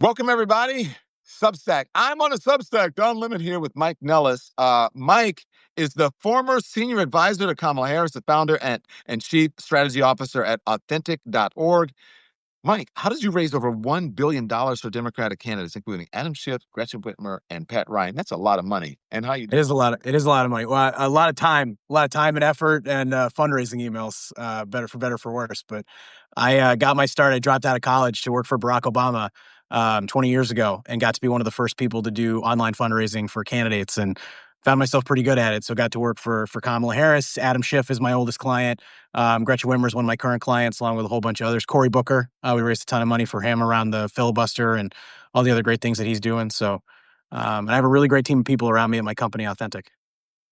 Welcome, everybody. Substack. I'm on a Substack. Don Limit here with Mike Nellis. Mike is the former senior advisor to Kamala Harris, the founder and chief strategy officer at authentic.org. Mike, how did you raise over $1 billion for Democratic candidates, including Adam Schiff, Gretchen Whitmer, and Pat Ryan? That's a lot of money. And how you It is a lot. It is a lot of money. Well, a lot of time and effort, and fundraising emails. Better for worse. But I got my start. I dropped out of college to work for Barack Obama 20 years ago, and got to be one of the first people to do online fundraising for candidates, and found myself pretty good at it. So got to work for Kamala Harris. Adam Schiff is my oldest client. Gretchen Whitmer is one of my current clients, along with a whole bunch of others. Cory Booker, we raised a ton of money for him around the filibuster and all the other great things that he's doing. So. And I have a really great team of people around me at my company, Authentic.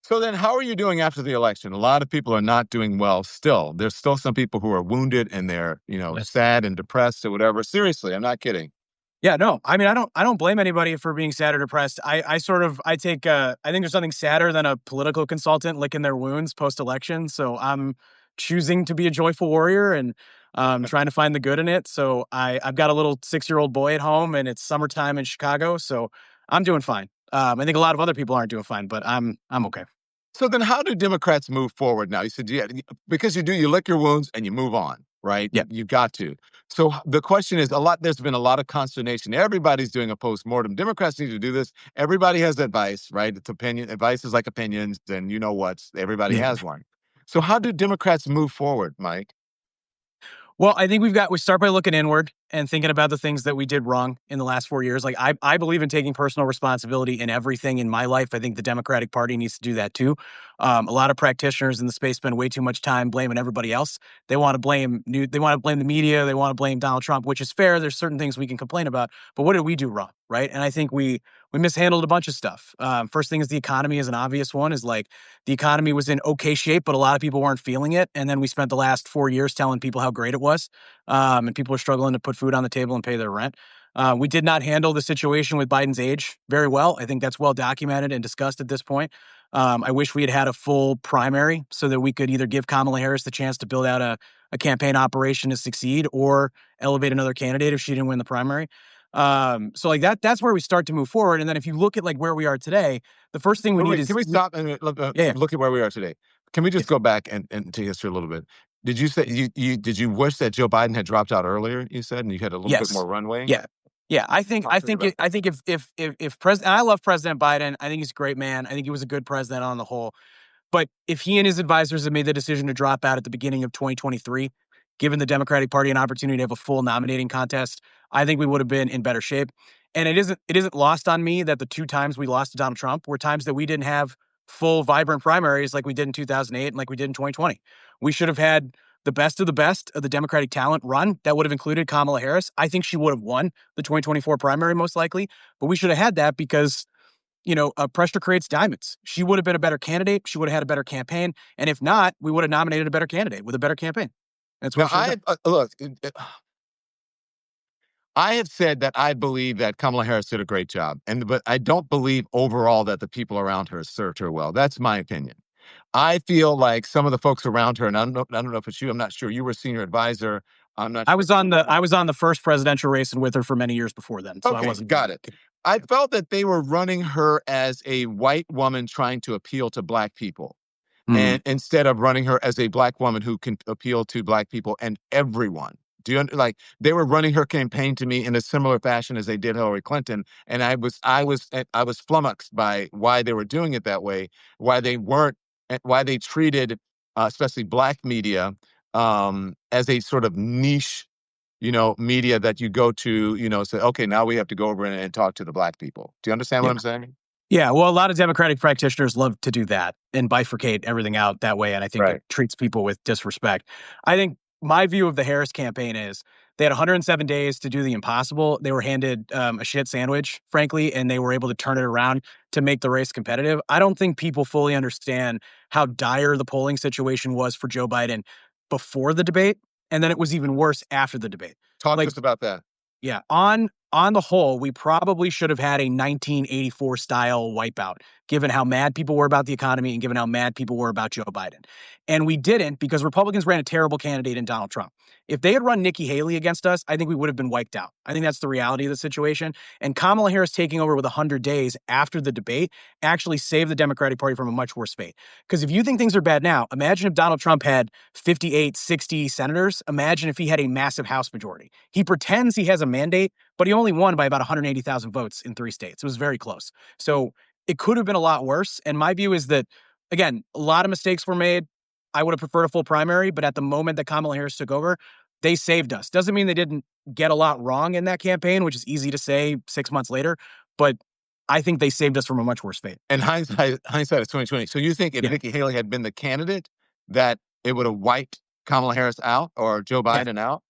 So then how are you doing after the election? A lot of people are not doing well still. There's still some people who are wounded and they're, sad and depressed or whatever. Seriously, I'm not kidding. Yeah, no, I mean, I don't blame anybody for being sad or depressed. I think there's nothing sadder than a political consultant licking their wounds post-election. So I'm choosing to be a joyful warrior and trying to find the good in it. So I've got a little 6-year-old boy at home, and it's summertime in Chicago. So I'm doing fine. I think a lot of other people aren't doing fine, but I'm okay. So then how do Democrats move forward now? You said, yeah, because you lick your wounds and you move on, right? Yeah. You've got to. So the question is there's been a lot of consternation. Everybody's doing a postmortem. Democrats need to do this. Everybody has advice, right? It's opinion. Advice is like opinions, and you know what? Everybody Yeah. has one. So how do Democrats move forward, Mike? Well, I think we start by looking inward and thinking about the things that we did wrong in the last 4 years. Like I believe in taking personal responsibility in everything in my life. I think the Democratic Party needs to do that too. A lot of practitioners in the space spend way too much time blaming everybody else. They want to blame the media. They want to blame Donald Trump, which is fair. There's certain things we can complain about, but what did we do wrong, right? And I think we mishandled a bunch of stuff. First thing is the economy is an obvious one. Is like the economy was in okay shape, but a lot of people weren't feeling it. And then we spent the last 4 years telling people how great it was. And people are struggling to put food on the table and pay their rent. We did not handle the situation with Biden's age very well. I think that's well documented and discussed at this point. I wish we had had a full primary so that we could either give Kamala Harris the chance to build out a campaign operation to succeed, or elevate another candidate if she didn't win the primary. So like that's where we start to move forward. And then if you look at like where we are today, the first thing we need is... Can we stop and look at where we are today? Can we just go back and to history a little bit? Did you say did you wish that Joe Biden had dropped out earlier? You said, and you had a little bit more runway. Yeah. I think if President, I love President Biden. I think he's a great man. I think he was a good president on the whole. But if he and his advisors had made the decision to drop out at the beginning of 2023, given the Democratic Party an opportunity to have a full nominating contest, I think we would have been in better shape. And it isn't lost on me that the 2 times we lost to Donald Trump were times that we didn't have full, vibrant primaries like we did in 2008 and like we did in 2020. We should have had the best of the Democratic talent run. That would have included Kamala Harris. I think she would have won the 2024 primary most likely, but we should have had that because pressure creates diamonds. She would have been a better candidate. She would have had a better campaign. And if not, we would have nominated a better candidate with a better campaign. That's what I have said that I believe that Kamala Harris did a great job, but I don't believe overall that the people around her served her well. That's my opinion. I feel like some of the folks around her, and I don't know if it's you. I'm not sure. You were a senior advisor. I'm not. I was on the first presidential race and with her for many years before then. So okay, I wasn't. Got it. I felt that they were running her as a white woman trying to appeal to Black people, and instead of running her as a Black woman who can appeal to Black people and everyone. Do you like they were running her campaign to me in a similar fashion as they did Hillary Clinton, and I was flummoxed by why they were doing it that way, why they treated especially Black media as a sort of niche, media that you go to, say, okay, now we have to go over and talk to the Black people. Do you understand what I'm saying? Yeah, well, a lot of Democratic practitioners love to do that and bifurcate everything out that way, and I think it treats people with disrespect. I think my view of the Harris campaign is they had 107 days to do the impossible. They were handed a shit sandwich, frankly, and they were able to turn it around to make the race competitive. I don't think people fully understand how dire the polling situation was for Joe Biden before the debate, and then it was even worse after the debate. Talk to us about that. Yeah, on on the whole, we probably should have had a 1984 style wipeout, given how mad people were about the economy and given how mad people were about Joe Biden. And we didn't because Republicans ran a terrible candidate in Donald Trump. If they had run Nikki Haley against us, I think we would have been wiped out. I think that's the reality of the situation. And Kamala Harris taking over with 100 days after the debate actually saved the Democratic Party from a much worse fate. Because if you think things are bad now, imagine if Donald Trump had 58, 60 senators. Imagine if he had a massive House majority. He pretends he has a mandate, but he only won by about 180,000 votes in 3 states. It was very close. So it could have been a lot worse. And my view is that, again, a lot of mistakes were made. I would have preferred a full primary, but at the moment that Kamala Harris took over, they saved us. Doesn't mean they didn't get a lot wrong in that campaign, which is easy to say 6 months later, but I think they saved us from a much worse fate. And hindsight is 2020. So you think if Yeah. Nikki Haley had been the candidate, that it would have wiped Kamala Harris out or Joe Yeah. Biden out?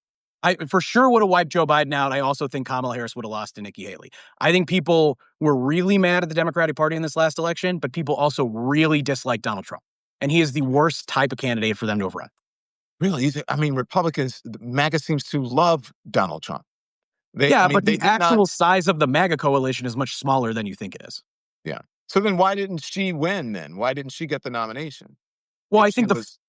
I for sure would have wiped Joe Biden out. I also think Kamala Harris would have lost to Nikki Haley. I think people were really mad at the Democratic Party in this last election, but people also really dislike Donald Trump. And he is the worst type of candidate for them to have run. Really? I mean, Republicans, MAGA seems to love Donald Trump. Yeah, but They the did not. actual size of the MAGA coalition is much smaller than you think it is. Yeah. So then why didn't she win then? Why didn't she get the nomination? Well, If I she think was,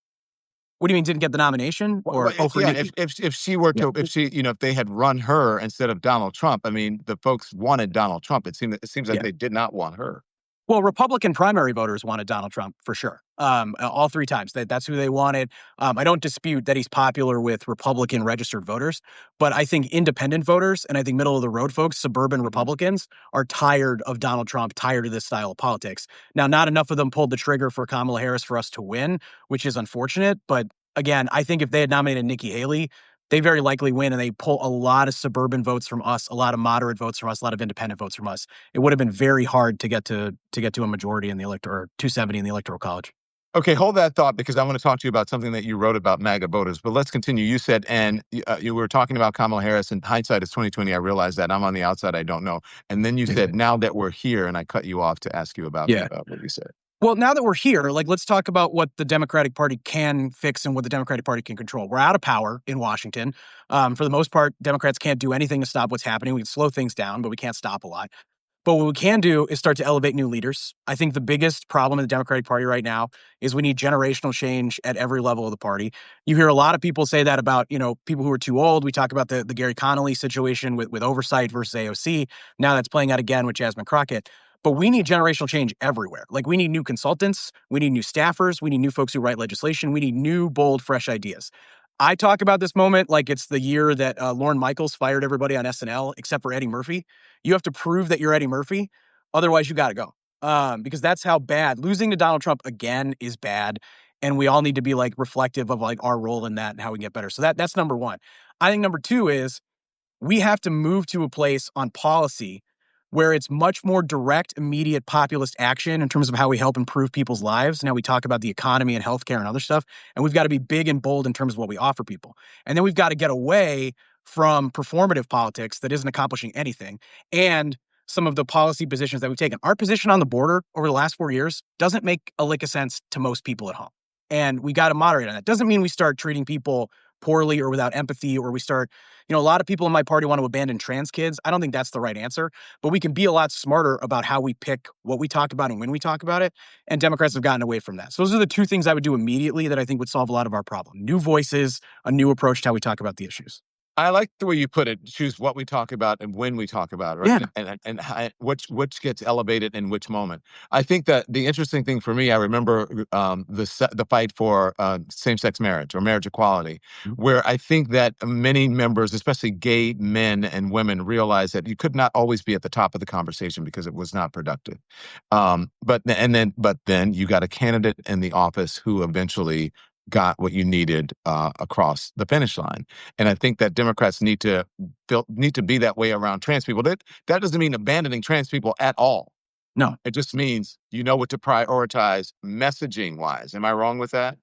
what do you mean didn't get the nomination or for yeah, Nikki? if she were Yeah. to, if they had run her instead of Donald Trump, I mean, the folks wanted Donald Trump. It seems like Yeah. they did not want her. Well, Republican primary voters wanted Donald Trump for sure. All 3 times. That's who they wanted. I don't dispute that he's popular with Republican registered voters, but I think independent voters and I think middle of the road folks, suburban Republicans, are tired of Donald Trump, tired of this style of politics. Now, not enough of them pulled the trigger for Kamala Harris for us to win, which is unfortunate. But again, I think if they had nominated Nikki Haley, they very likely win and they pull a lot of suburban votes from us, a lot of moderate votes from us, a lot of independent votes from us. It would have been very hard to get to a majority in the electoral, or 270 in the electoral college. Okay, hold that thought because I want to talk to you about something that you wrote about MAGA voters. But let's continue. You said, and you were talking about Kamala Harris, and hindsight is 2020. I realize that I'm on the outside. I don't know. And then you said, now that we're here, and I cut you off to ask you about Yeah. what you said. Well, now that we're here, let's talk about what the Democratic Party can fix and what the Democratic Party can control. We're out of power in Washington. For the most part, Democrats can't do anything to stop what's happening. We can slow things down, but we can't stop a lot. But what we can do is start to elevate new leaders. I think the biggest problem in the Democratic Party right now is we need generational change at every level of the party. You hear a lot of people say that about, people who are too old. We talk about the Gary Connolly situation with oversight versus AOC. Now that's playing out again with Jasmine Crockett. But we need generational change everywhere. Like we need new consultants, we need new staffers, we need new folks who write legislation, we need new, bold, fresh ideas. I talk about this moment like it's the year that Lorne Michaels fired everybody on SNL except for Eddie Murphy. You have to prove that you're Eddie Murphy. Otherwise, you got to go. Because that's how bad losing to Donald Trump again is bad. And we all need to be like reflective of like our role in that and how we can get better. So that's number one. I think number two is we have to move to a place on policy where it's much more direct, immediate populist action in terms of how we help improve people's lives. Now we talk about the economy and healthcare and other stuff, and we've got to be big and bold in terms of what we offer people. And then we've got to get away from performative politics that isn't accomplishing anything and some of the policy positions that we've taken. Our position on the border over the last 4 years doesn't make a lick of sense to most people at home. And we got to moderate on that. Doesn't mean we start treating people poorly or without empathy, or we start, a lot of people in my party want to abandon trans kids. I don't think that's the right answer, but we can be a lot smarter about how we pick what we talk about and when we talk about it. And Democrats have gotten away from that. So those are the 2 things I would do immediately that I think would solve a lot of our problem. New voices, a new approach to how we talk about the issues. I like the way you put it. Choose what we talk about and when we talk about it, right? Yeah. And which gets elevated in which moment. I think that the interesting thing for me, I remember the fight for same-sex marriage or marriage equality, where I think that many members, especially gay men and women, realized that you could not always be at the top of the conversation because it was not productive. But then you got a candidate in the office who eventually got what you needed across the finish line. And I think that Democrats need to be that way around trans people. That doesn't mean abandoning trans people at all. No. It just means you know what to prioritize messaging wise. Am I wrong with that?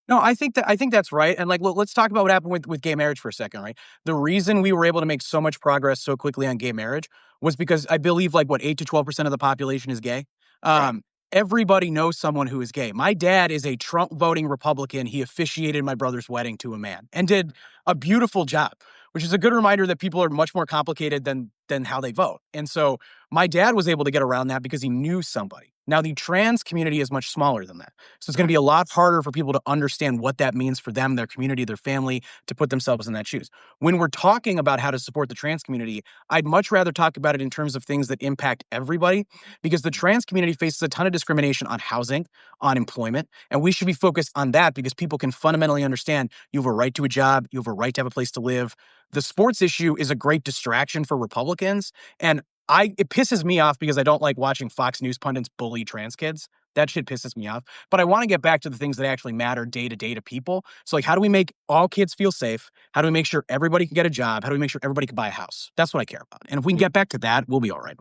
No, I think that's right. And let's talk about what happened with gay marriage for a second, right? The reason we were able to make so much progress so quickly on gay marriage was because I believe 8 to 12% of the population is gay. Right. Everybody knows someone who is gay. My dad is a Trump voting Republican. He officiated my brother's wedding to a man and did a beautiful job, which is a good reminder that people are much more complicated than how they vote. And so my dad was able to get around that because he knew somebody. Now, the trans community is much smaller than that. So it's going to be a lot harder for people to understand what that means for them, their community, their family, to put themselves in that shoes. When we're talking about how to support the trans community, I'd much rather talk about it in terms of things that impact everybody, because the trans community faces a ton of discrimination on housing, on employment, and we should be focused on that because people can fundamentally understand you have a right to a job, you have a right to have a place to live. The sports issue is a great distraction for Republicans, and it pisses me off because I don't like watching Fox News pundits bully trans kids. That shit pisses me off. But I want to get back to the things that actually matter day to day to people. So, like, how do we make all kids feel safe? How do we make sure everybody can get a job? How do we make sure everybody can buy a house? That's what I care about. And if we can get back to that, we'll be all right.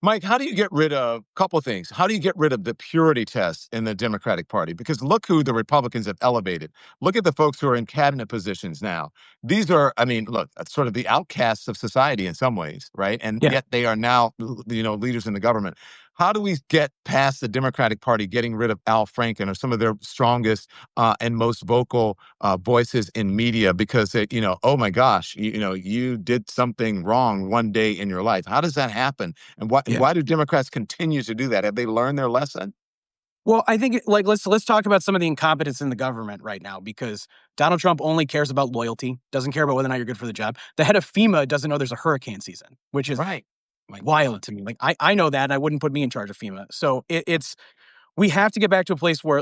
Mike, how do you get rid of a couple things? How do you get rid of the purity test in the Democratic Party? Because look who the Republicans have elevated. Look at the folks who are in cabinet positions now. These are, I mean, look, sort of the outcasts of society in some ways, right? And Yeah. yet they are now, leaders in the government. How do we get past the Democratic Party getting rid of Al Franken or some of their strongest and most vocal voices in media because oh my gosh, you did something wrong one day in your life? How does that happen? And Yeah. why do Democrats continue to do that? Have they learned their lesson? Well, I think let's talk about some of the incompetence in the government right now, because Donald Trump only cares about loyalty, doesn't care about whether or not you're good for the job. The head of FEMA doesn't know there's a hurricane season, which is Right. My wild God. to me. Like I know that, and I wouldn't put me in charge of FEMA. So it's we have to get back to a place where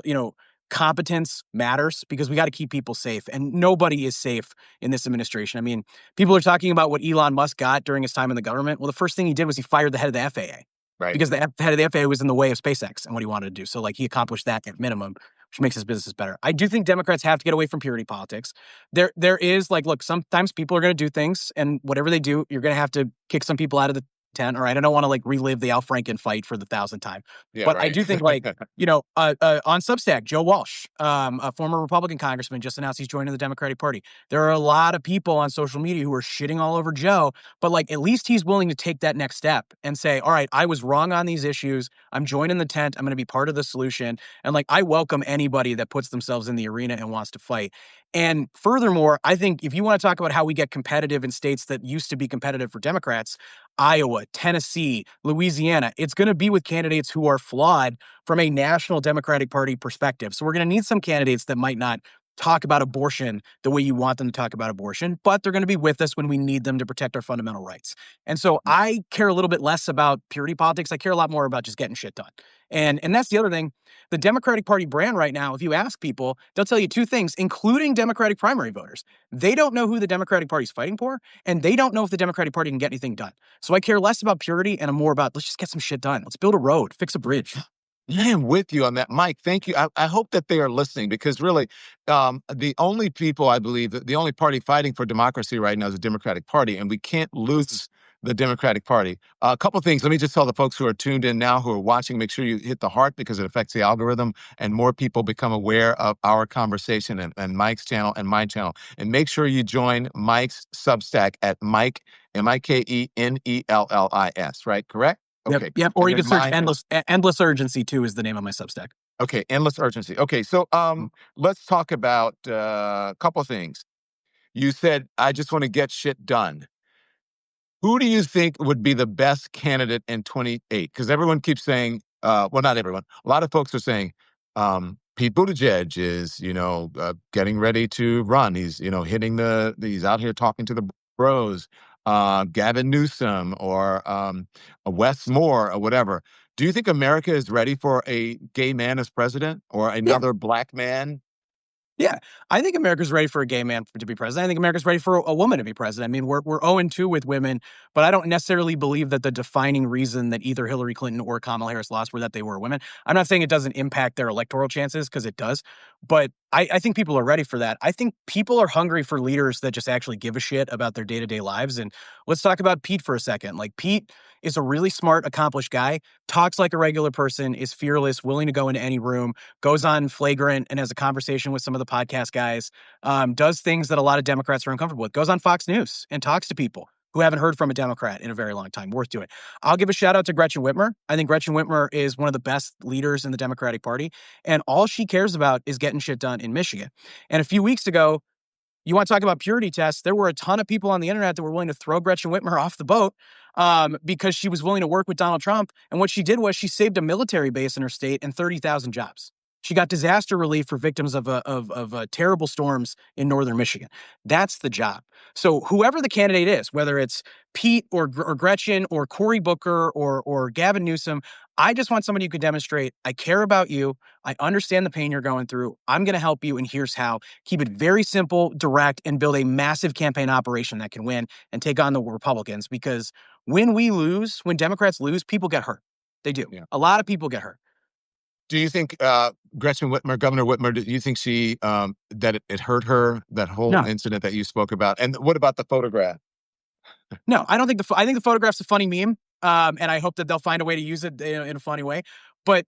competence matters, because we got to keep people safe, and nobody is safe in this administration. I mean, people are talking about what Elon Musk got during his time in the government. Well, the first thing he did was he fired the head of the FAA, Right. because the head of the FAA was in the way of SpaceX and what he wanted to do. So, like, he accomplished that at minimum, which makes his business better. I do think Democrats have to get away from purity politics. There is, like, look, sometimes people are going to do things, and whatever they do, you're going to have to kick some people out of the tent. All right, I don't want to like relive the Al Franken fight for the 1,000th time, Yeah. but I Right. do think, like, on Substack, Joe Walsh, a former Republican congressman, just announced he's joining the Democratic Party. There are a lot of people on social media who are shitting all over Joe, but like, at least he's willing to take that next step and say, all right, I was wrong on these issues. I'm joining the tent. I'm going to be part of the solution. And like, I welcome anybody that puts themselves in the arena and wants to fight. And furthermore, I think if you want to talk about how we get competitive in states that used to be competitive for Democrats, Iowa, Tennessee, Louisiana, it's going to be with candidates who are flawed from a national Democratic Party perspective. So we're going to need some candidates that might not talk about abortion the way you want them to talk about abortion, but they're going to be with us when we need them to protect our fundamental rights. And so I care a little bit less about purity politics. I care a lot more about just getting shit done. And that's the other thing. The Democratic Party brand right now, if you ask people, they'll tell you two things, including Democratic primary voters. They don't know who the Democratic Party is fighting for, and they don't know if the Democratic Party can get anything done. So I care less about purity and I'm more about, let's just get some shit done. Let's build a road, fix a bridge. I am with you on that, Mike. Thank you. I hope that they are listening, because really, the only people, I believe, the only party fighting for democracy right now is the Democratic Party, and we can't lose the Democratic Party. A couple things. Let me just tell the folks who are tuned in now, who are watching, make sure you hit the heart, because it affects the algorithm and more people become aware of our conversation and Mike's channel and my channel. And make sure you join Mike's Substack at Mike, MikeNellis, right? Correct? Yep. Okay. Yep. Or And you then could search mine. endless urgency too is the name of my Substack. Okay, endless urgency. Okay, so let's talk about a couple things. You said, I just want to get shit done. Who do you think would be the best candidate in 28? Because everyone keeps saying, well, not everyone. A lot of folks are saying Pete Buttigieg is, getting ready to run. He's, he's out here talking to the bros. Gavin Newsom or Wes Moore or whatever. Do you think America is ready for a gay man as president or Yeah. another black man? Yeah, I think America's ready for a gay man to be president. I think America's ready for a woman to be president. I mean, we're 0-2 with women, but I don't necessarily believe that the defining reason that either Hillary Clinton or Kamala Harris lost were that they were women. I'm not saying it doesn't impact their electoral chances, because it does, but I think people are ready for that. I think people are hungry for leaders that just actually give a shit about their day-to-day lives. And let's talk about Pete for a second. Like, Pete is a really smart, accomplished guy, talks like a regular person, is fearless, willing to go into any room, goes on Flagrant and has a conversation with some of the podcast guys, does things that a lot of Democrats are uncomfortable with, goes on Fox News and talks to people who haven't heard from a Democrat in a very long time. Worth doing. I'll give a shout out to Gretchen Whitmer. I think Gretchen Whitmer is one of the best leaders in the Democratic Party, and all she cares about is getting shit done in Michigan. And a few weeks ago, You want to talk about purity tests? There were a ton of people on the internet that were willing to throw Gretchen Whitmer off the boat because she was willing to work with Donald Trump. And what she did was she saved a military base in her state and 30,000 jobs. She got disaster relief for victims of terrible storms in northern Michigan. That's the job. So whoever the candidate is, whether it's Pete or Gretchen or Cory Booker or Gavin Newsom, I just want somebody who could demonstrate, I care about you. I understand the pain you're going through. I'm going to help you. And here's how. Keep it very simple, direct, and build a massive campaign operation that can win and take on the Republicans. Because when Democrats lose, people get hurt. They do. Yeah. A lot of people get hurt. Do you think Gretchen Whitmer, Governor Whitmer, do you think she that it hurt her, that whole incident that you spoke about? And what about the photograph? No, I don't think I think the photograph's a funny meme, and I hope that they'll find a way to use it in a funny way. But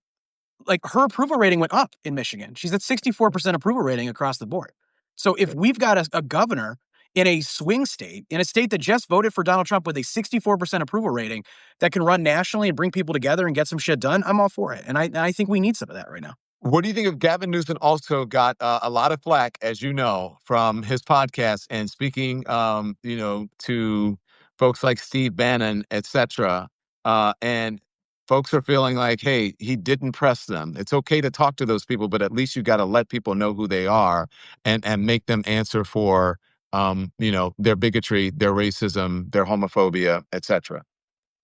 like her approval rating went up in Michigan. She's at 64% approval rating across the board. So if we've got a governor in a swing state, in a state that just voted for Donald Trump with a 64% approval rating that can run nationally and bring people together and get some shit done, I'm all for it. And I think we need some of that right now. What do you think of Gavin Newsom? Also got a lot of flack, as you know, from his podcast and speaking, to folks like Steve Bannon, etc. And folks are feeling like, hey, he didn't press them. It's okay to talk to those people, but at least you got to let people know who they are and make them answer for, their bigotry, their racism, their homophobia, etc.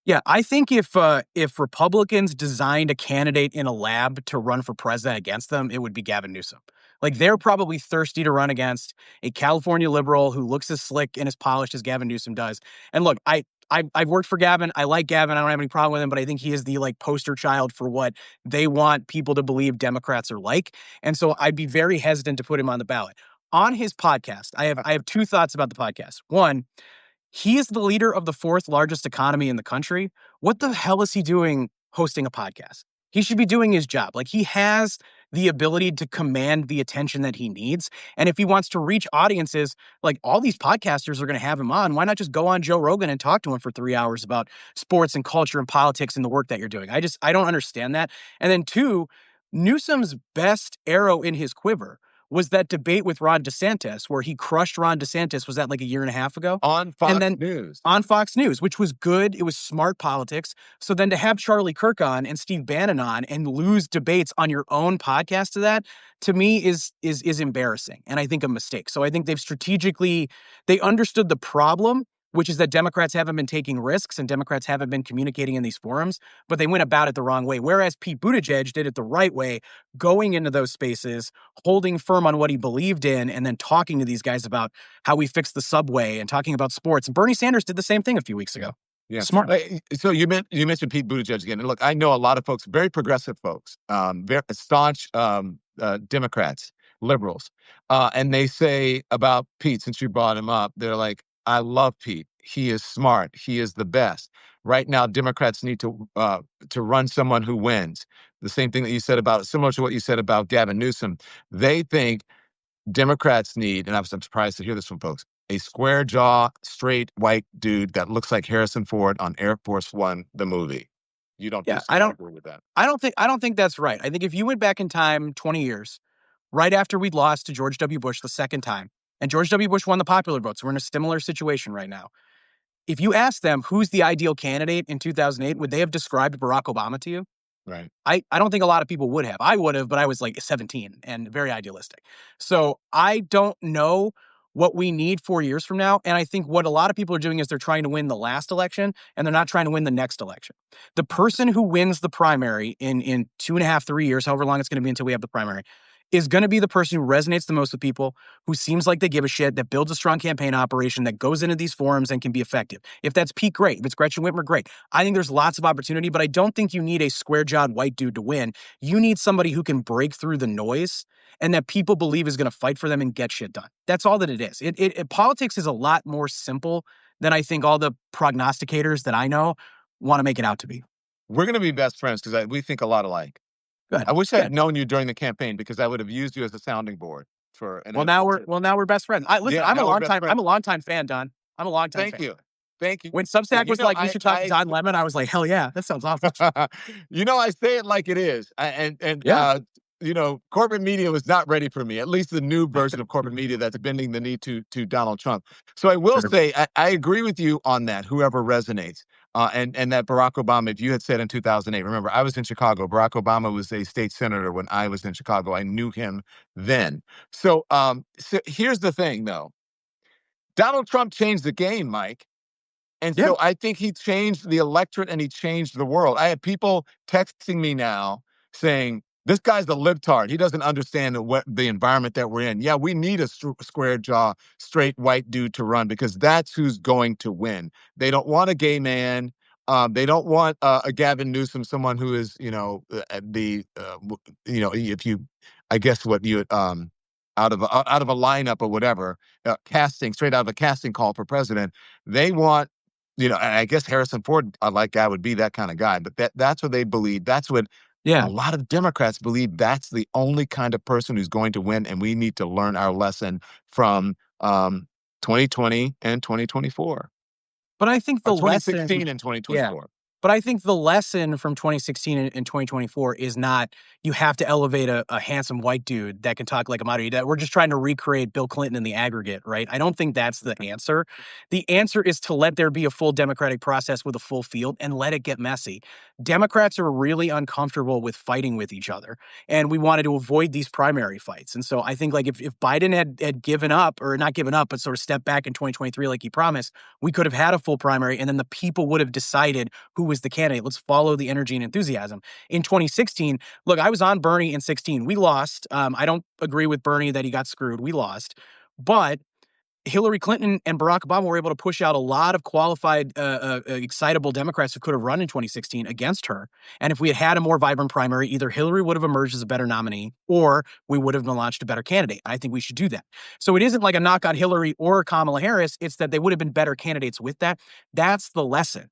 Yeah, I think if Republicans designed a candidate in a lab to run for president against them, it would be Gavin Newsom. Like they're probably thirsty to run against a California liberal who looks as slick and as polished as Gavin Newsom does. And look, I've worked for Gavin. I like Gavin. I don't have any problem with him, but I think he is the like poster child for what they want people to believe Democrats are like. And so I'd be very hesitant to put him on the ballot. On his podcast, I have two thoughts about the podcast. One, he is the leader of the fourth largest economy in the country. What the hell is he doing hosting a podcast? He should be doing his job. Like he has the ability to command the attention that he needs. And if he wants to reach audiences, like all these podcasters are going to have him on, why not just go on Joe Rogan and talk to him for 3 hours about sports and culture and politics and the work that you're doing? I don't understand that. And then two, Newsom's best arrow in his quiver was that debate with Ron DeSantis, where he crushed Ron DeSantis. Was that like a year and a half ago? On Fox News. On Fox News, which was good. It was smart politics. So then to have Charlie Kirk on and Steve Bannon on and lose debates on your own podcast to me is embarrassing. And I think a mistake. So I think they understood the problem, which is that Democrats haven't been taking risks and Democrats haven't been communicating in these forums, but they went about it the wrong way. Whereas Pete Buttigieg did it the right way, going into those spaces, holding firm on what he believed in, and then talking to these guys about how we fix the subway and talking about sports. And Bernie Sanders did the same thing a few weeks ago. Yeah. Smart. So you mentioned Pete Buttigieg again. And look, I know a lot of folks, very progressive folks, very staunch Democrats, liberals. And they say about Pete, since you brought him up, they're like, I love Pete. He is smart. He is the best. Right now, Democrats need to run someone who wins. The same thing that you said similar to what you said about Gavin Newsom. They think Democrats need, and I'm surprised to hear this from folks, a square jaw, straight white dude that looks like Harrison Ford on Air Force One, the movie. You don't agree with that? I don't think that's right. I think if you went back in time 20 years, right after we'd lost to George W. Bush the second time, and George W. Bush won the popular vote, so we're in a similar situation right now. If you ask them who's the ideal candidate in 2008, would they have described Barack Obama to you? Right. I don't think a lot of people would have. I would have, but I was like 17 and very idealistic. So I don't know what we need 4 years from now. And I think what a lot of people are doing is they're trying to win the last election and they're not trying to win the next election. The person who wins the primary in 2.5, 3 years, however long it's going to be until we have the primary, is going to be the person who resonates the most with people, who seems like they give a shit, that builds a strong campaign operation, that goes into these forums and can be effective. If that's Pete, great. If it's Gretchen Whitmer, great. I think there's lots of opportunity, but I don't think you need a square-jawed white dude to win. You need somebody who can break through the noise and that people believe is going to fight for them and get shit done. That's all that it is. Politics is a lot more simple than I think all the prognosticators that I know want to make it out to be. We're going to be best friends because we think a lot alike. Good. I wish I had known you during the campaign because I would have used you as a sounding board for. Now we're best friends. I'm a long-time fan, Don. I'm a long-time fan. Thank you. When Substack was like, you should talk to Don Lemon, I was like, hell yeah, that sounds awesome. I say it like it is. corporate media was not ready for me, at least the new version of corporate media that's bending the knee to Donald Trump. So I will say, I agree with you on that, whoever resonates. And that Barack Obama, if you had said in 2008, remember, I was in Chicago. Barack Obama was a state senator when I was in Chicago. I knew him then. So here's the thing, though. Donald Trump changed the game, Mike. And Yeah. so I think he changed the electorate and he changed the world. I have people texting me now saying, this guy's a libtard. He doesn't understand the environment that we're in. Yeah, we need a square jaw, straight white dude to run because that's who's going to win. They don't want a gay man. They don't want a Gavin Newsom, someone who is, if you, I guess what you, out of a lineup or whatever, casting straight out of a casting call for president. They want, and I guess Harrison Ford, like guy, would be that kind of guy. But that's what they believe. That's what a Yeah. lot of Democrats believe. That's the only kind of person who's going to win. And we need to learn our lesson from 2020 and 2024, But I think or the lesson, 2016 and yeah. 2024. But I think the lesson from 2016 and 2024 is not you have to elevate a handsome white dude that can talk like a moderator. That we're just trying to recreate Bill Clinton in the aggregate, right? I don't think that's the answer. The answer is to let there be a full democratic process with a full field and let it get messy. Democrats are really uncomfortable with fighting with each other, and we wanted to avoid these primary fights. And so I think like if Biden had given up, or not given up, but sort of stepped back in 2023 like he promised, we could have had a full primary, and then the people would have decided who was the candidate. Let's follow the energy and enthusiasm. In 2016, look, I was on Bernie in 16. We lost. I don't agree with Bernie that he got screwed. We lost. But Hillary Clinton and Barack Obama were able to push out a lot of qualified, excitable Democrats who could have run in 2016 against her. And if we had had a more vibrant primary, either Hillary would have emerged as a better nominee or we would have launched a better candidate. I think we should do that. So it isn't like a knock on Hillary or Kamala Harris. It's that they would have been better candidates with that. That's the lesson.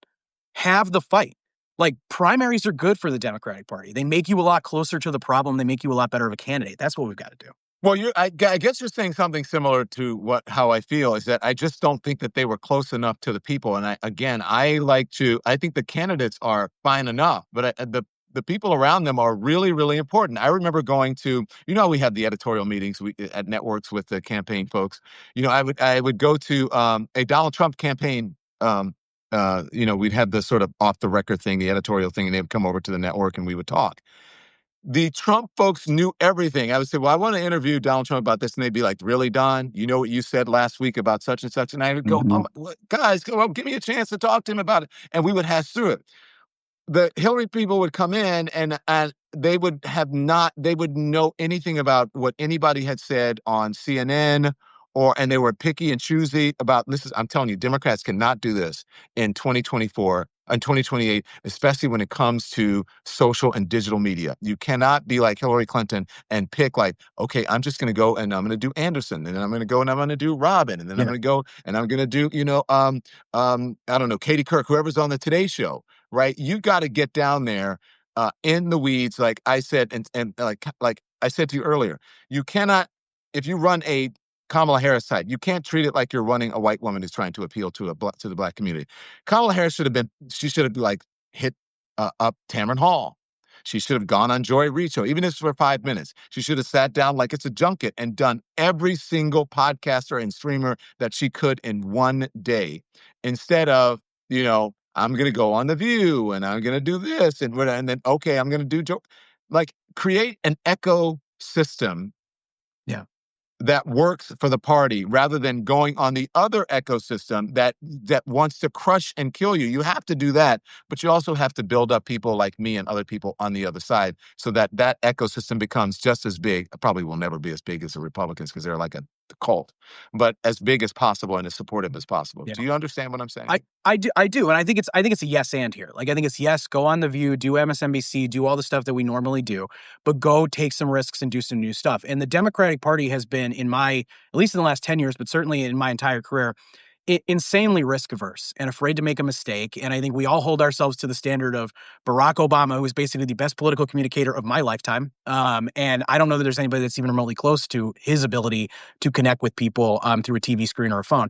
Have the fight. Like, primaries are good for the Democratic Party. They make you a lot closer to the problem. They make you a lot better of a candidate. That's what we've got to do. Well, I guess you're saying something similar to how I feel, is that I just don't think that they were close enough to the people. And I think the candidates are fine enough, but the people around them are really, really important. I remember going to, we had the editorial meetings at networks with the campaign folks. I would go to a Donald Trump campaign. We'd have the sort of off the record thing, the editorial thing, and they would come over to the network and we would talk. The Trump folks knew everything. I would say, well, I want to interview Donald Trump about this. And they'd be like, really, Don? You know what you said last week about such and such? And I would go, guys, give me a chance to talk to him about it. And we would hash through it. The Hillary people would come in and they would know anything about what anybody had said on CNN, and they were picky and choosy about this. I'm telling you, Democrats cannot do this in 2024 and 2028, especially when it comes to social and digital media. You cannot be like Hillary Clinton and pick like, okay, I'm just going to go and I'm going to do Anderson, and then I'm going to go and I'm going to do Robin, and then I'm going to go and I'm going to do, I don't know, Katie Couric, whoever's on the Today Show. Right? You got to get down there in the weeds, like I said, and like I said to you earlier. You cannot, if you run a Kamala Harris side, you can't treat it like you're running a white woman who's trying to appeal to the black community. Kamala Harris should have like hit up Tamron Hall. She should have gone on Joy Reid show, even if it's for 5 minutes. She should have sat down like it's a junket and done every single podcaster and streamer that she could in one day, instead of, I'm going to go on The View and I'm going to do this and then, okay, I'm going to do joke. Like, create an ecosystem that works for the party rather than going on the other ecosystem that wants to crush and kill you. You have to do that, but you also have to build up people like me and other people on the other side so that ecosystem becomes just as big. Probably will never be as big as the Republicans because they're like a cult, but as big as possible and as supportive as possible. Yeah. Do you understand what I'm saying? I do. And I think it's a yes and here. Like, I think it's yes, go on The View, do MSNBC, do all the stuff that we normally do, but go take some risks and do some new stuff. And the Democratic Party has been, at least in the last 10 years, but certainly in my entire career, insanely risk averse and afraid to make a mistake. And I think we all hold ourselves to the standard of Barack Obama, who is basically the best political communicator of my lifetime. And I don't know that there's anybody that's even remotely close to his ability to connect with people through a TV screen or a phone.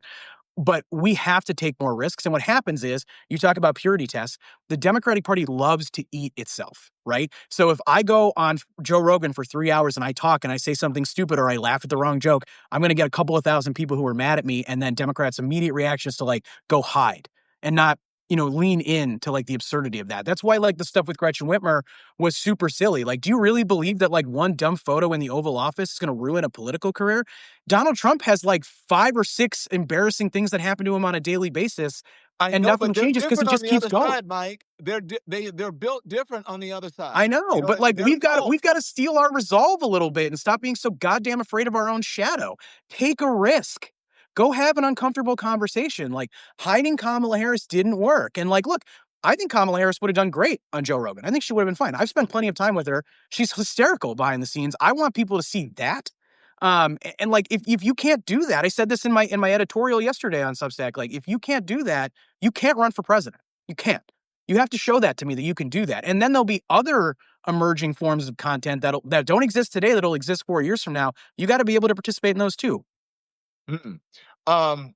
But we have to take more risks. And what happens is, you talk about purity tests, the Democratic Party loves to eat itself, right? So if I go on Joe Rogan for 3 hours and I talk and I say something stupid or I laugh at the wrong joke, I'm going to get a couple of thousand people who are mad at me. And then Democrats' immediate reaction is to like go hide and not, lean in to like the absurdity of that. That's why like the stuff with Gretchen Whitmer was super silly. Like, do you really believe that like one dumb photo in the Oval Office is going to ruin a political career? Donald Trump has like 5 or 6 embarrassing things that happen to him on a daily basis, I and know, nothing but they're changes because he different on just the keeps other going. side, Mike. They're built different on the other I side. know, but like They're we've both. got to steal our resolve a little bit and stop being so goddamn afraid of our own shadow. Take a risk. Go have an uncomfortable conversation. Like, hiding Kamala Harris didn't work. And like, look, I think Kamala Harris would have done great on Joe Rogan. I think she would have been fine. I've spent plenty of time with her. She's hysterical behind the scenes. I want people to see that. And like, if you can't do that, I said this in my editorial yesterday on Substack. Like, if you can't do that, you can't run for president. You can't. You have to show that to me that you can do that. And then there'll be other emerging forms of content that don't exist today that'll exist 4 years from now. You got to be able to participate in those too. Mm-mm. Um,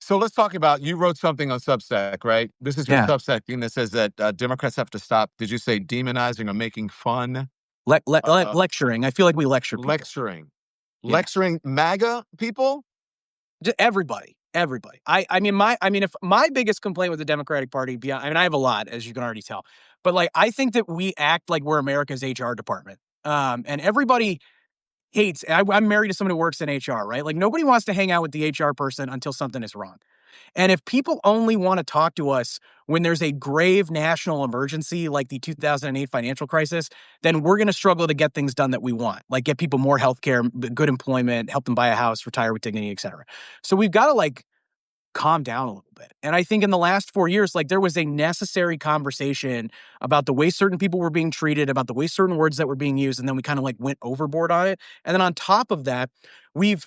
so let's talk about, you wrote something on Substack, right? This is your Yeah. Substack thing that says that Democrats have to stop, did you say demonizing or making fun? Uh, Lecturing. I feel like we lecture people. lecturing. Yeah. Lecturing MAGA people? Everybody. Everybody. If my biggest complaint with the Democratic Party, beyond, I have a lot, as you can already tell, but like, I think that we act like we're America's HR department. And everybody hates, I'm married to someone who works in HR, right? Like, nobody wants to hang out with the HR person until something is wrong. And if people only want to talk to us when there's a grave national emergency like the 2008 financial crisis, then we're going to struggle to get things done that we want, like get people more healthcare, good employment, help them buy a house, retire with dignity, et cetera. So we've got to like calm down a little bit. And I think in the last 4 years, like, there was a necessary conversation about the way certain people were being treated, about the way certain words that were being used, and then we kind of like went overboard on it. And then on top of that, we've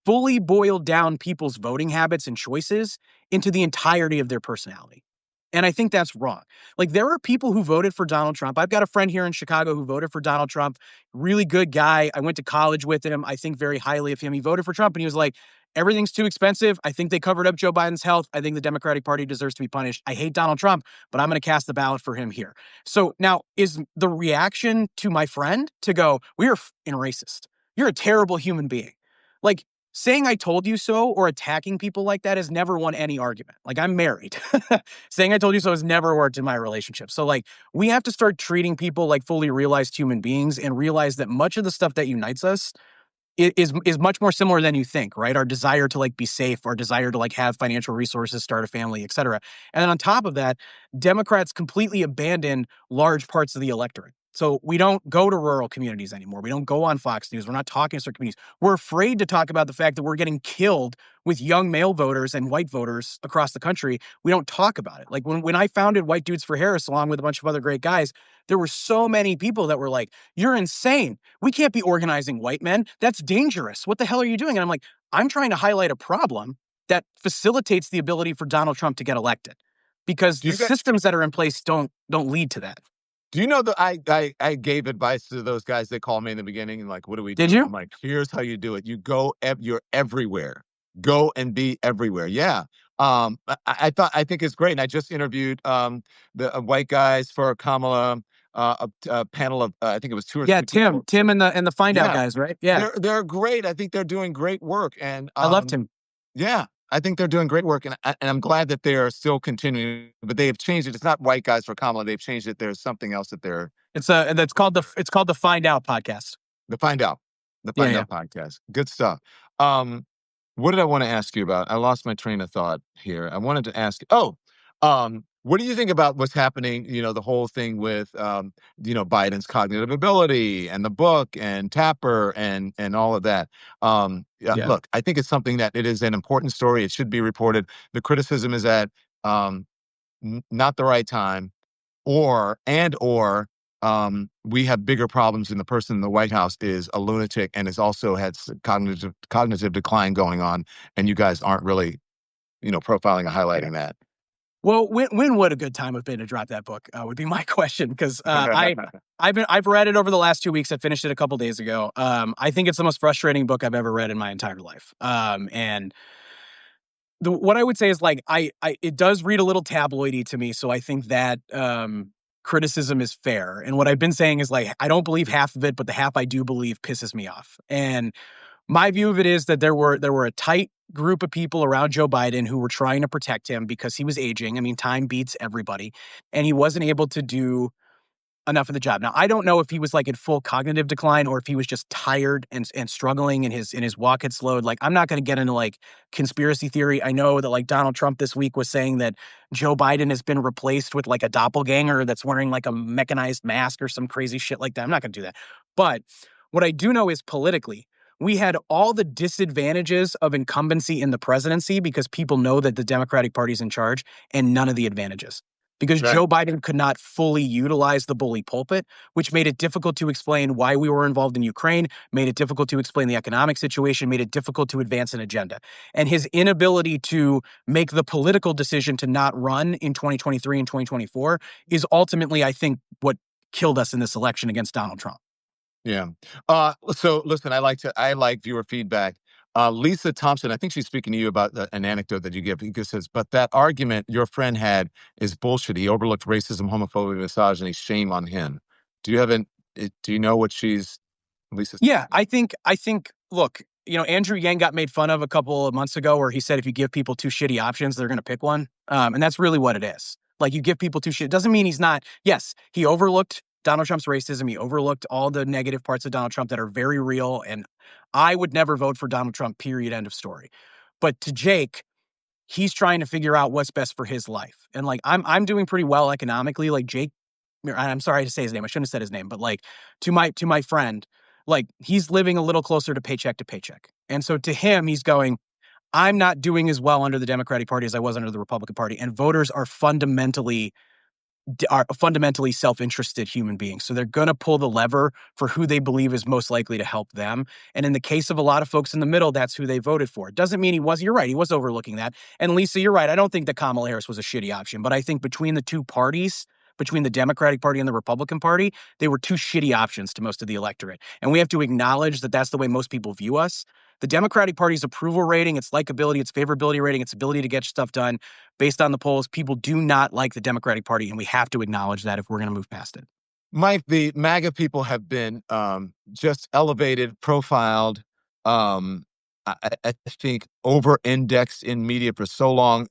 fully boiled down people's voting habits and choices into the entirety of their personality. And I think that's wrong. Like, there are people who voted for Donald Trump. I've got a friend here in Chicago who voted for Donald Trump. Really good guy. I went to college with him. I think very highly of him. He voted for Trump and he was like, everything's too expensive. I think they covered up Joe Biden's health. I think the Democratic Party deserves to be punished. I hate Donald Trump, but I'm going to cast the ballot for him here. So now, is the reaction to my friend to go, we're racist. You're a terrible human being. Like, saying I told you so or attacking people like that has never won any argument. Like, I'm married. Saying I told you so has never worked in my relationship. So like, we have to start treating people like fully realized human beings and realize that much of the stuff that unites us is much more similar than you think, right? Our desire to like be safe, our desire to like have financial resources, start a family, et cetera. And then on top of that, Democrats completely abandon large parts of the electorate. So we don't go to rural communities anymore. We don't go on Fox News. We're not talking to certain communities. We're afraid to talk about the fact that we're getting killed with young male voters and white voters across the country. We don't talk about it. Like, when I founded White Dudes for Harris, along with a bunch of other great guys, there were so many people that were like, you're insane. We can't be organizing white men. That's dangerous. What the hell are you doing? And I'm like, I'm trying to highlight a problem that facilitates the ability for Donald Trump to get elected, because Do the you get, systems that are in place don't lead to that. do you know that I gave advice to those guys that called me in the beginning and like, what do we Did do? I'm you? like, here's how you do it. You go, you're everywhere. Go and be everywhere. Yeah. I think it's great. And I just interviewed the white guys for Kamala, a panel of I think it was 2 or Yeah, 3 people. Tim and the Find Out Yeah, guys, right? Yeah, they're great. I think they're doing great work, and I loved him. yeah, I think they're doing great work, and I'm glad that they are still continuing. But they have changed it. It's not white guys for Kamala. They've changed it. There's something else that they're It's called the Find Out podcast. the Find Out, the Yeah, Find yeah. Out podcast. Good stuff. Um, what did I want to ask you about? I lost my train of thought here. I wanted to ask. Oh, what do you think about what's happening? The whole thing with Biden's cognitive ability and the book and Tapper and all of that. Yeah, Yeah. look, I think it's something that it is an important story. It should be reported. The criticism is at um, not the right time, or we have bigger problems, and the person in the White House is a lunatic and has also had cognitive decline going on, and you guys aren't really profiling or highlighting that. Well, when would a good time have been to drop that book? Would be my question, because I've read it over the last 2 weeks. I finished it a couple days ago. I think it's the most frustrating book I've ever read in my entire life. And what I would say is like I it does read a little tabloidy to me, so I think that criticism is fair. And what I've been saying is like I don't believe half of it, but the half I do believe pisses me off. And my view of it is that there were a tight group of people around Joe Biden who were trying to protect him because he was aging. I mean, time beats everybody, and he wasn't able to do enough of the job. Now, I don't know if he was like in full cognitive decline or if he was just tired and struggling and his walk had slowed. Like, I'm not going to get into like conspiracy theory. I know that like Donald Trump this week was saying that Joe Biden has been replaced with like a doppelganger that's wearing like a mechanized mask or some crazy shit like that. I'm not going to do that. But what I do know is politically, we had all the disadvantages of incumbency in the presidency because people know that the Democratic Party is in charge, and none of the advantages because Right. Joe Biden could not fully utilize the bully pulpit, which made it difficult to explain why we were involved in Ukraine, made it difficult to explain the economic situation, made it difficult to advance an agenda. And his inability to make the political decision to not run in 2023 and 2024 is ultimately, I think, what killed us in this election against Donald Trump. Yeah. So listen, I like viewer feedback. Lisa Thompson, I think she's speaking to you about an anecdote that you give. Because says, but that argument your friend had is bullshit. He overlooked racism, homophobia, misogyny. Shame on him. Do you have an? Do you know what she's? Lisa. Yeah, I think look, Andrew Yang got made fun of a couple of months ago where he said if you give people two shitty options, they're going to pick one. And that's really what it is. Like you give people two shit. It doesn't mean he's not. Yes, he overlooked Donald Trump's racism. He overlooked all the negative parts of Donald Trump that are very real. And I would never vote for Donald Trump, period, end of story. But to Jake, he's trying to figure out what's best for his life. And like I'm doing pretty well economically. Like Jake, I'm sorry to say his name. I shouldn't have said his name, but like to my friend, like he's living a little closer to paycheck. And so to him, he's going, I'm not doing as well under the Democratic Party as I was under the Republican Party. And voters are fundamentally self-interested human beings. So they're going to pull the lever for who they believe is most likely to help them. And in the case of a lot of folks in the middle, that's who they voted for. It doesn't mean you're right. He was overlooking that. And Lisa, you're right. I don't think that Kamala Harris was a shitty option, but I think between the two parties, between the Democratic Party and the Republican Party, they were two shitty options to most of the electorate. And we have to acknowledge that that's the way most people view us. The Democratic Party's approval rating, its likability, its favorability rating, its ability to get stuff done based on the polls, people do not like the Democratic Party, and we have to acknowledge that if we're going to move past it. Mike, the MAGA people have been just elevated, profiled. Um, I think over-indexed in media for so long,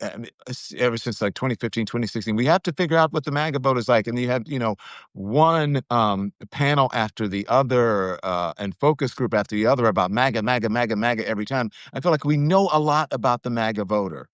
ever since like 2015, 2016. We have to figure out what the MAGA vote is like. And you have, one panel after the other and focus group after the other about MAGA, MAGA, MAGA, MAGA every time. I feel like we know a lot about the MAGA voter.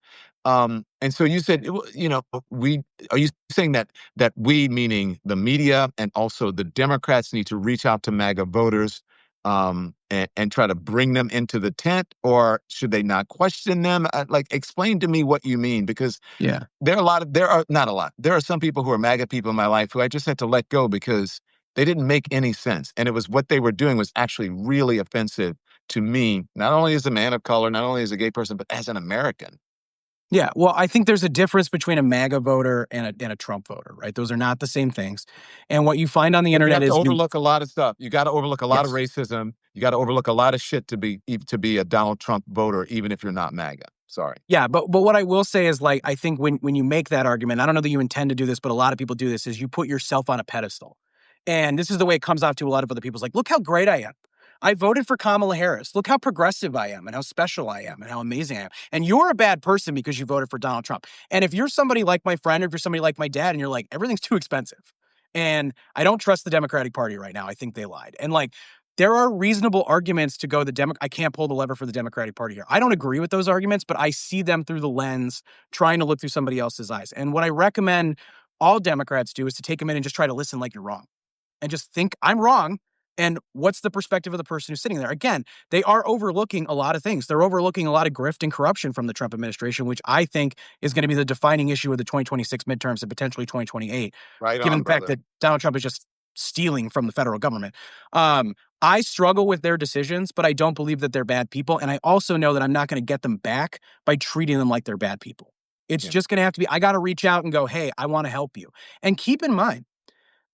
And so you said, are you saying that we, meaning the media and also the Democrats, need to reach out to MAGA voters and try to bring them into the tent, or should they not question them? Explain to me what you mean, because Yeah. there are not a lot. There are some people who are MAGA people in my life who I just had to let go because they didn't make any sense. And it was what they were doing was actually really offensive to me, not only as a man of color, not only as a gay person, but as an American. Yeah, well, I think there's a difference between a MAGA voter and a Trump voter, right? Those are not the same things. And what you find on the But you internet have to is overlook a lot of stuff. You got to overlook a lot of yes. racism. You got to overlook a lot of shit to be a Donald Trump voter, even if you're not MAGA. Sorry. Yeah, but what I will say is like I think when you make that argument, I don't know that you intend to do this, but a lot of people do this, is you put yourself on a pedestal. And this is the way it comes out to a lot of other people. It's like, look how great I am. I voted for Kamala Harris. Look how progressive I am and how special I am and how amazing I am. And you're a bad person because you voted for Donald Trump. And if you're somebody like my friend, or if you're somebody like my dad, and you're like, everything's too expensive. And I don't trust the Democratic Party right now. I think they lied. And like, there are reasonable arguments to go I can't pull the lever for the Democratic Party here. I don't agree with those arguments, but I see them through the lens, trying to look through somebody else's eyes. And what I recommend all Democrats do is to take a minute and just try to listen like you're wrong and just think I'm wrong. And what's the perspective of the person who's sitting there? Again, they are overlooking a lot of things. They're overlooking a lot of grift and corruption from the Trump administration, which I think is going to be the defining issue of the 2026 midterms and potentially 2028, Right given on, the fact brother. that Donald Trump is just stealing from the federal government. I struggle with their decisions, but I don't believe that they're bad people. And I also know that I'm not going to get them back by treating them like they're bad people. It's Yeah. just going to have to be, I got to reach out and go, hey, I want to help you. And keep in mind,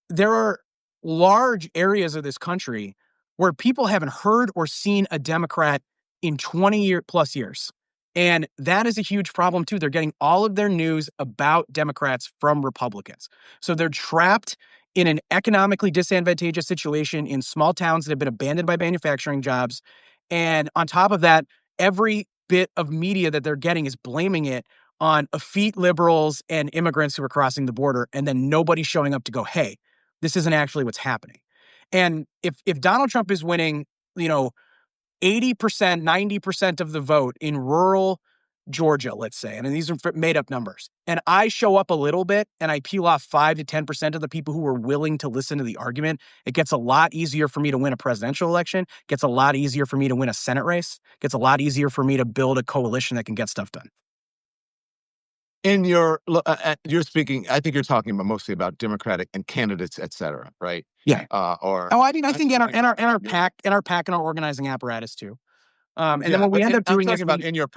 there are large areas of this country where people haven't heard or seen a Democrat in 20 plus years. And that is a huge problem, too. They're getting all of their news about Democrats from Republicans. So they're trapped in an economically disadvantageous situation in small towns that have been abandoned by manufacturing jobs. And on top of that, every bit of media that they're getting is blaming it on effete liberals and immigrants who are crossing the border, and then nobody's showing up to go, hey, this isn't actually what's happening. And if Donald Trump is winning, you know, 80%, 90% of the vote in rural Georgia, let's say, and these are made up numbers, and I show up a little bit and I peel off 5 to 10% of the people who are willing to listen to the argument, it gets a lot easier for me to win a presidential election, gets a lot easier for me to win a Senate race, gets a lot easier for me to build a coalition that can get stuff done. In your, you're speaking, I think you're talking about mostly about Democratic and candidates, et cetera, right? Yeah. Or Oh, I mean, I think in our organizing apparatus too. And then Yeah, what we but end up I'm doing talking is about in your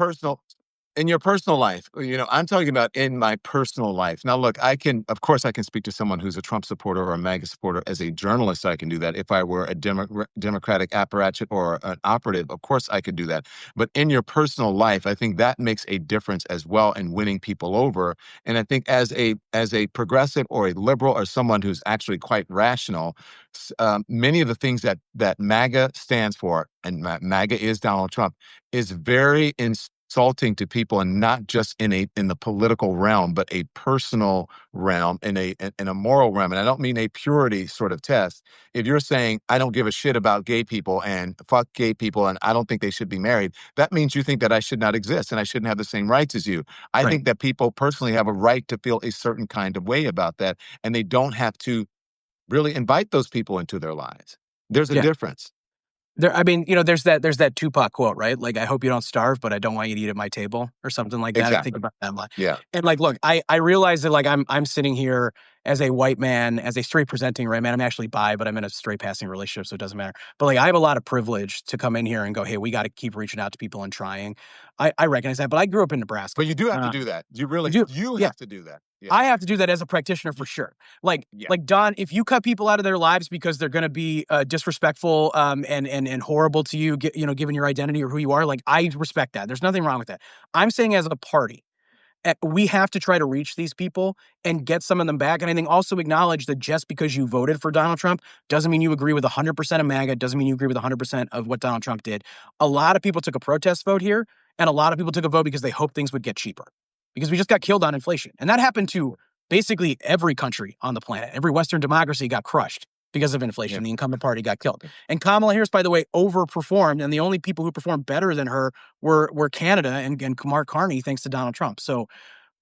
personal life. I'm talking about in my personal life. Now, look, of course, I can speak to someone who's a Trump supporter or a MAGA supporter. As a journalist, I can do that. If I were a Democratic apparatchik or an operative, of course, I could do that. But in your personal life, I think that makes a difference as well in winning people over. And I think as a progressive or a liberal or someone who's actually quite rational, many of the things that MAGA stands for, and MAGA is Donald Trump, is very insulting to people, and not just in the political realm, but a personal realm, in a moral realm. And I don't mean a purity sort of test. If you're saying I don't give a shit about gay people and fuck gay people and I don't think they should be married, that means you think that I should not exist and I shouldn't have the same rights as you. I right. think that people personally have a right to feel a certain kind of way about that, and they don't have to really invite those people into their lives. There's a Yeah. difference. I mean, there's that Tupac quote, right? Like, I hope you don't starve, but I don't want you to eat at my table, or something like that. I think Exactly. about that a lot. Yeah. And like, look, I realize that like I'm sitting here as a white man, as a straight presenting right man. I'm actually bi, but I'm in a straight passing relationship, so it doesn't matter. But like, I have a lot of privilege to come in here and go, hey, we got to keep reaching out to people and trying. I recognize that, but I grew up in Nebraska. But you do have to do that. You do, You yeah. have to do that. Yeah. I have to do that as a practitioner for You- sure. Like yeah. like Don, if you cut people out of their lives because they're going to be disrespectful and horrible to you, given your identity or who you are, like I respect that. There's nothing wrong with that. I'm saying as a party, we have to try to reach these people and get some of them back. And I think also acknowledge that just because you voted for Donald Trump doesn't mean you agree with 100% of MAGA, doesn't mean you agree with 100% of what Donald Trump did. A lot of people took a protest vote here, and a lot of people took a vote because they hoped things would get cheaper, because we just got killed on inflation. And that happened to basically every country on the planet. Every Western democracy got crushed because of inflation. Yeah. The incumbent party got killed. And Kamala Harris, by the way, overperformed. And the only people who performed better than her were Canada and Mark Carney, thanks to Donald Trump. So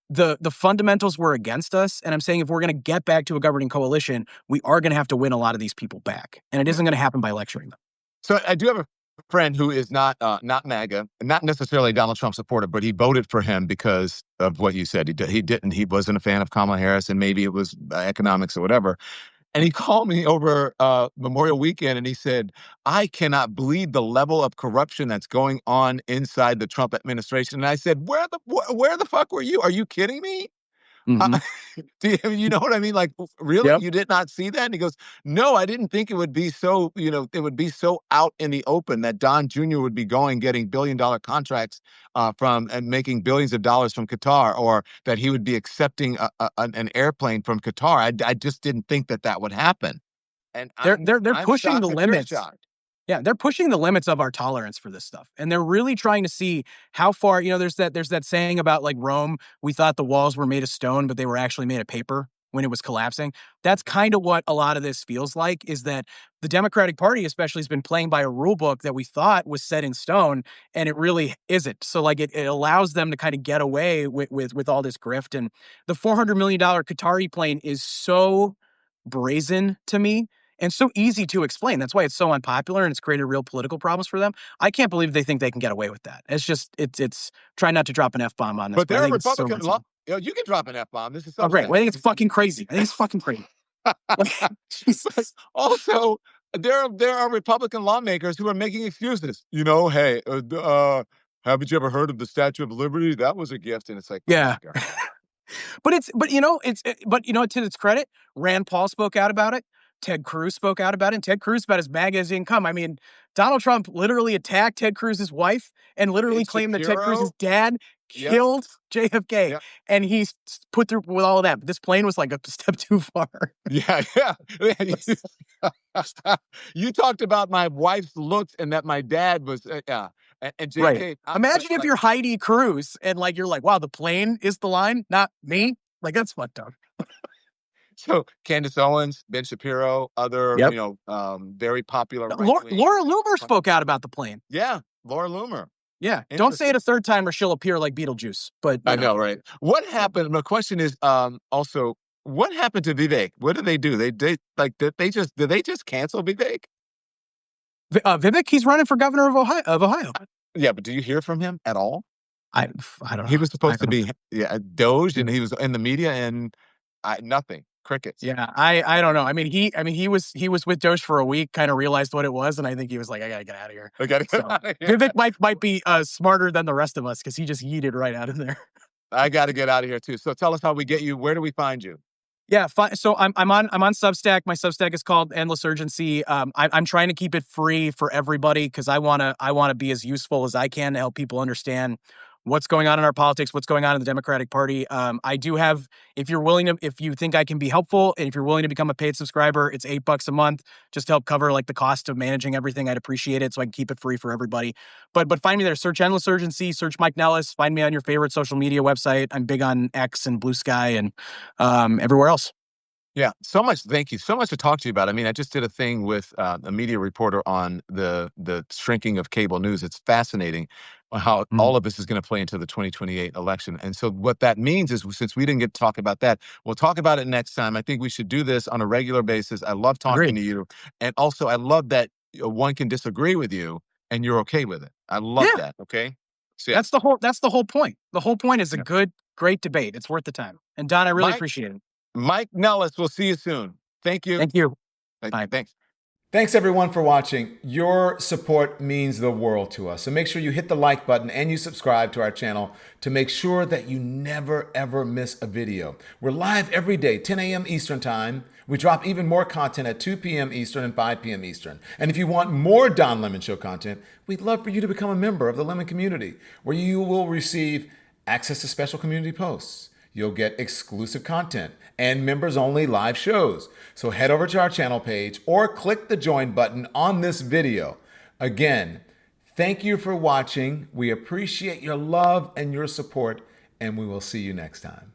the fundamentals were against us. And I'm saying if we're going to get back to a governing coalition, we are going to have to win a lot of these people back. And it isn't going to happen by lecturing them. So I do have a friend who is not MAGA, not necessarily a Donald Trump supporter, but he voted for him because of what you said. He wasn't a fan of Kamala Harris, and maybe it was economics or whatever. And he called me over Memorial Weekend, and he said, "I cannot believe the level of corruption that's going on inside the Trump administration." And I said, where the fuck were you? Are you kidding me? Mm-hmm. Uh, you know what I mean? Like, really? Yep. You did not see that? And he goes, "No, I didn't think it would be so, it would be so out in the open that Don Jr. would be getting billion-dollar contracts from and making billions of dollars from Qatar, or that he would be accepting an airplane from Qatar. I just didn't think that would happen." And They're I'm pushing the shocked that you're limits. shocked. Yeah, they're pushing the limits of our tolerance for this stuff. And they're really trying to see how far, there's that saying about like Rome, we thought the walls were made of stone, but they were actually made of paper when it was collapsing. That's kind of what a lot of this feels like, is that the Democratic Party especially has been playing by a rule book that we thought was set in stone, and it really isn't. So like it allows them to kind of get away with all this grift. And the $400 million Qatari plane is so brazen to me and so easy to explain. That's why it's so unpopular and it's created real political problems for them. I can't believe they think they can get away with that. It's just it's try not to drop an F-bomb on this, But but I there are think it's so Republican law. reasonable. You can drop an F-bomb. This is Oh, great. Substack. Well, I think it's fucking crazy. I think it's fucking crazy. Like, But Jesus. also, there are Republican lawmakers who are making excuses. Hey, haven't you ever heard of the Statue of Liberty? That was a gift, and it's like, oh my Yeah. god. But to its credit, Rand Paul spoke out about it. Ted Cruz spoke out about it. And Ted Cruz about as MAGA as he can come. I mean, Donald Trump literally attacked Ted Cruz's wife and literally Ben claimed that Ted Cruz's Shapiro. dad Yep. killed JFK. Yep. And he's put through with all of that. But this plane was like a step too far. Yeah. You talked about my wife's looks and that my dad was, yeah. And Right. JK, Imagine if you're Heidi Cruz and like you're like, wow, the plane is the line, not me. Like that's fucked up. so Candace Owens, Ben Shapiro, other, Yep. very popular right wing. Laura Loomer spoke out about the plane. Yeah, Laura Loomer. Yeah. Don't say it a third time or she'll appear like Beetlejuice. But I know, right? What happened? My question is also, what happened to Vivek? What did they do? Did they just cancel Vivek? Vivek, he's running for governor of Ohio. Yeah, but do you hear from him at all? I don't know. He was supposed to be Doge, and he was in the media, and nothing, crickets. Yeah, I don't know. I mean, he was with Doge for a week, kind of realized what it was, and I think he was like, I gotta get out of here. I gotta get out of here. Vivek might be smarter than the rest of us because he just yeeted right out of there. I gotta get out of here too. So tell us how we get you. Where do we find you? Yeah, so I'm on Substack. My Substack is called Endless Urgency. I'm trying to keep it free for everybody because I wanna be as useful as I can to help people understand what's going on in our politics, what's going on in the Democratic Party. I do have, if you think I can be helpful, and if you're willing to become a paid subscriber, it's $8 a month just to help cover like the cost of managing everything. I'd appreciate it so I can keep it free for everybody. But find me there. Search Endless Urgency. Search Mike Nellis. Find me on your favorite social media website. I'm big on X and Blue Sky and everywhere else. Yeah, so much. Thank you so much to talk to you about. I mean, I just did a thing with a media reporter on the shrinking of cable news. It's fascinating how all of this is going to play into the 2028 election. And so what that means is, since we didn't get to talk about that, we'll talk about it next time. I think we should do this on a regular basis. I love talking to you. And also, I love that one can disagree with you and you're okay with it. I love that. Okay. So, That's the whole point. The whole point is a great debate. It's worth the time. And Don, I really appreciate it. Mike Nellis, we'll see you soon. Thank you. Thank you. Bye. Thanks. Thanks, everyone, for watching. Your support means the world to us. So make sure you hit the like button and you subscribe to our channel to make sure that you never, ever miss a video. We're live every day, 10 a.m. Eastern Time. We drop even more content at 2 p.m. Eastern and 5 p.m. Eastern. And if you want more Don Lemon Show content, we'd love for you to become a member of the Lemon community, where you will receive access to special community posts. You'll get exclusive content and members-only live shows. So head over to our channel page or click the join button on this video. Again, thank you for watching. We appreciate your love and your support, and we will see you next time.